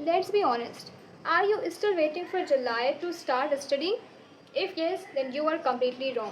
Let's be honest. Are you still waiting for July to start studying? If yes, then you are completely wrong.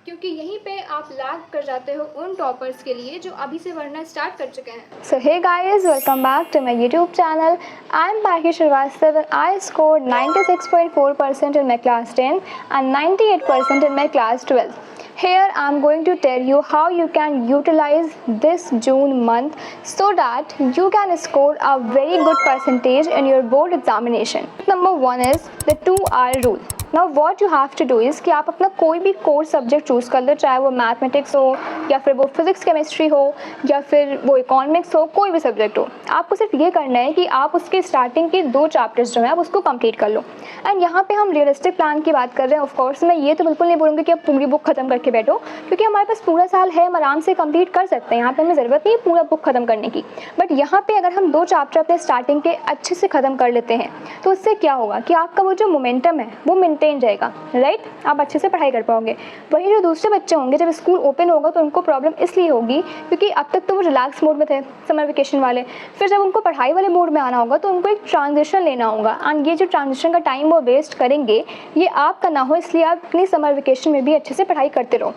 क्योंकि यहीं पे आप lag कर जाते हो उन टॉपर्स के लिए जो अभी से पढ़ना स्टार्ट कर चुके हैं. So hey guys, welcome back to my YouTube channel. I'm Parki Shrivastava and I scored 96.4% in my class 10 and 98% in my class 12. Here I'm going to tell you how you can utilize this June month so that you can score a very good percentage in your board examination. Number 1 is the 2-hour rule. Now what you have to do is कि आप अपना कोई भी core subject choose कर लो, चाहे वो mathematics हो या फिर वो फिजिक्स केमिस्ट्री हो या फिर वो इकोनॉमिक्स हो, कोई भी सब्जेक्ट हो. आपको सिर्फ ये करना है कि आप उसके स्टार्टिंग के 2 चैप्टर्स जो हैं आप उसको कंप्लीट कर लो. एंड यहाँ पे हम रियलिस्टिक प्लान की बात कर रहे हैं. ऑफकोर्स मैं ये तो बिल्कुल नहीं बोलूँगी कि आप पूरी बुक खत्म करके बैठो, क्योंकि हमारे पास पूरा साल है, हम आराम से कंप्लीट कर सकते हैं. यहाँ पे हमें ज़रूरत नहीं है पूरा बुक खत्म करने की. बट यहाँ पे अगर हम 2 चैप्टर अपने स्टार्टिंग के अच्छे से ख़त्म कर लेते हैं तो उससे क्या होगा कि आपका वो जो मोमेंटम है वो मेंटेन रहेगा. राइट, आप अच्छे से पढ़ाई कर पाओगे. वही जो दूसरे बच्चे होंगे जब स्कूल ओपन होगा तो उनको प्रॉब्लम इसलिए होगी क्योंकि अब तक तो वो रिलैक्स मोड में थे, समर वेकेशन वाले. फिर जब उनको पढ़ाई वाले मोड में आना होगा तो उनको एक ट्रांजिशन लेना होगा. एंड ये जो ट्रांजिशन का टाइम वो वेस्ट करेंगे, ये आपका ना हो, इसलिए आप अपनी समर वेकेशन में भी अच्छे से पढ़ाई करते रहो.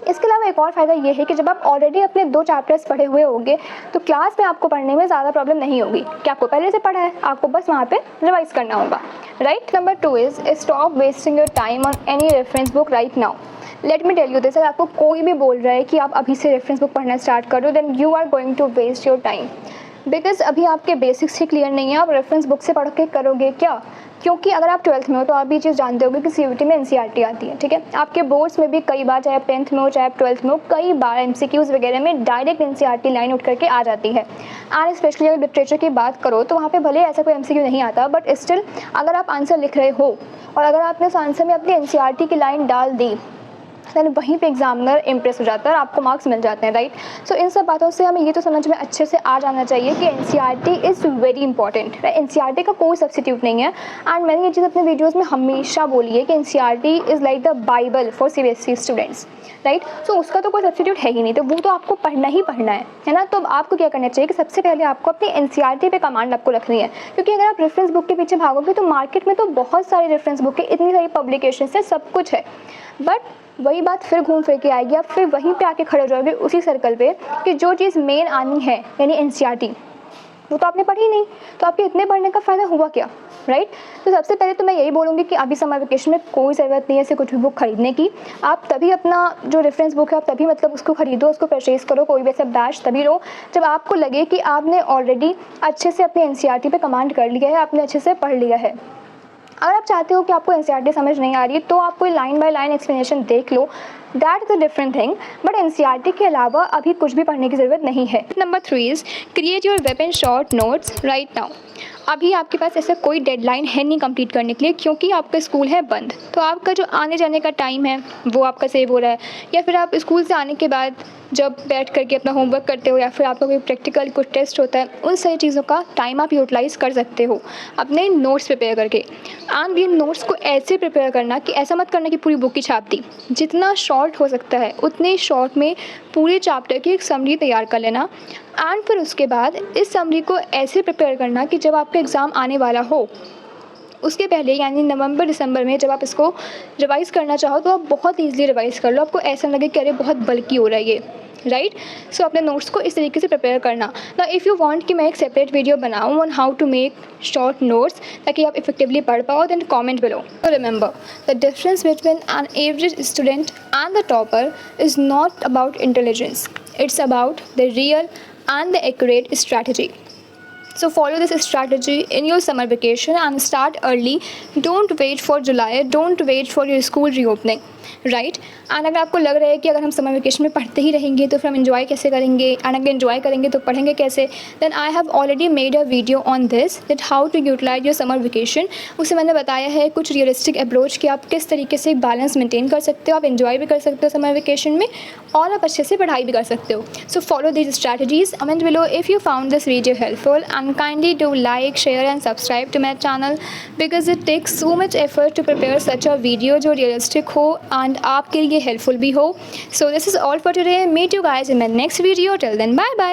इसके अलावा एक और फ़ायदा ये है कि जब आप ऑलरेडी अपने 2 चैप्टर्स पढ़े हुए होंगे तो क्लास में आपको पढ़ने में ज़्यादा प्रॉब्लम नहीं होगी कि आपको पहले से पढ़ा है, आपको बस वहाँ पे रिवाइज करना होगा. Right. Number 2 is stop wasting your time on any reference book right now. Let me tell you this, अगर आपको कोई भी बोल रहा है कि आप अभी से रेफरेंस बुक पढ़ना स्टार्ट करो, then you are going to waste your time. Because अभी आपके बेसिक्स ही क्लियर नहीं है. आप रेफरेंस बुक से पढ़ के करोगे क्या? क्योंकि अगर आप 12th में हो तो आप ये चीज़ जानते होगे कि CUET में NCERT आती है. ठीक है, आपके बोर्ड्स में भी कई बार, चाहे आप 10th में हो चाहे आप 12th में हो, कई बार MCQs वगैरह में डायरेक्ट NCERT लाइन उठ करके आ जाती है. एंड स्पेशली अगर लिटरेचर की बात करो तो वहाँ पे भले ऐसा कोई MCQ नहीं आता, बट स्टिल अगर आप आंसर लिख रहे हो और अगर आपने उस आंसर में अपनी NCERT की लाइन डाल दी देन वहीं पे एग्जामिनर इम्प्रेस हो जाता है और आपको मार्क्स मिल जाते हैं. राइट. सो इन सब बातों से हमें ये तो समझ में अच्छे से आ जाना चाहिए कि NCERT is very important. NCERT का कोई सब्सिट्यूट नहीं है. एंड मैंने ये चीज़ अपने वीडियोज़ में हमेशा बोली है कि NCERT is like the Bible for CBSE students. Right. So उसका तो कोई सब्सिट्यूट है ही नहीं, तो वो तो आपको पढ़ना ही पढ़ना है ना. तो आपको क्या करना चाहिए कि सबसे पहले आपको अपनी NCERT पे कमांड आपको रखनी है, क्योंकि अगर आप रेफरेंस बुक के पीछे भागोगे तो मार्केट में तो बहुत सारी रेफरेंस बुक है, इतनी सारी पब्लिकेशन है, सब कुछ है, बट वही बात फिर घूम फिर के आएगी. आप फिर वहीं पे आके खड़े हो जाओगे उसी सर्कल पे कि जो चीज़ मेन आनी है यानी NCERT वो तो आपने पढ़ी नहीं, तो आपके इतने पढ़ने का फ़ायदा हुआ क्या? राइट. तो सबसे पहले तो मैं यही बोलूँगी कि अभी समर वेकेशन में कोई ज़रूरत नहीं है ऐसे कुछ भी बुक खरीदने की. आप तभी अपना जो रेफरेंस बुक है आप तभी मतलब उसको खरीदो, उसको परचेज़ करो, कोई भी ऐसा बैच तभी लो जब आपको लगे कि आपने ऑलरेडी अच्छे से अपने NCERT पे कमांड कर लिया है, आपने अच्छे से पढ़ लिया है. अगर आप चाहते हो कि आपको NCERT समझ नहीं आ रही है तो आप कोई लाइन बाय लाइन एक्सप्लेनेशन देख लो, that is a different thing. But NCERT के अलावा अभी कुछ भी पढ़ने की ज़रूरत नहीं है. Number 3 is create your web and short notes right now. अभी आपके पास ऐसा कोई डेडलाइन है नहीं कंप्लीट करने के लिए, क्योंकि आपका स्कूल है बंद. तो आपका जो आने जाने का टाइम है वो आपका सेव हो रहा है, या फिर आप स्कूल से आने के बाद जब बैठ करके अपना होमवर्क करते हो या फिर आपका कोई प्रैक्टिकल कुछ टेस्ट होता है, उन सारी चीज़ों का टाइम आप यूटिलाइज़ कर सकते हो अपने नोट्स प्रिपेयर करके. एंड ये नोट्स को ऐसे प्रिपेयर करना कि ऐसा मत करना कि पूरी बुक की छाप दी. जितना शॉर्ट हो सकता है उतने शॉर्ट में पूरे चैप्टर की एक समरी तैयार कर लेना. एंड फिर उसके बाद इस समरी को ऐसे प्रिपेयर करना कि जब आपका एग्ज़ाम आने वाला हो उसके पहले यानी नवंबर दिसंबर में जब आप इसको रिवाइज़ करना चाहो तो आप बहुत ईजिली रिवाइज़ कर लो. आपको ऐसा लगे कि अरे बहुत बल्कि हो रहा है ये. राइट. सो अपने नोट्स को इस तरीके से प्रिपेयर करना. ना इफ़ यू वांट कि मैं एक सेपरेट वीडियो बनाऊँ on how to make short notes ताकि आप इफेक्टिवली पढ़ पाओ, then comment below. So remember, the difference between an average student and the topper is not about intelligence. It's about the real and the accurate strategy. So follow this strategy in your summer vacation and start early. Don't wait for July. Don't wait for your school reopening. Right. And अगर आपको लग रहा है कि अगर हम summer vacation में पढ़ते ही रहेंगे तो फिर हम इन्जॉय कैसे करेंगे, एंड अगर इन्जॉय करेंगे तो पढ़ेंगे कैसे, then I have already made a video on this that how to utilize your summer vacation. उससे मैंने बताया है कुछ रियलिस्टिक अप्रोच कि आप किस तरीके से एक बैलेंस मेंटेन कर सकते हो, आप इन्जॉय भी कर सकते हो समर वेकेशन में और आप अच्छे से पढ़ाई भी कर सकते हो. So follow these strategies. Comment below if you found this video helpful and kindly do like, share and subscribe to my channel because it takes so much effort to prepare such a video जो realistic हो and आपके लिए helpful भी हो. So this is all for today. Meet you guys in my next video. Till then, bye bye.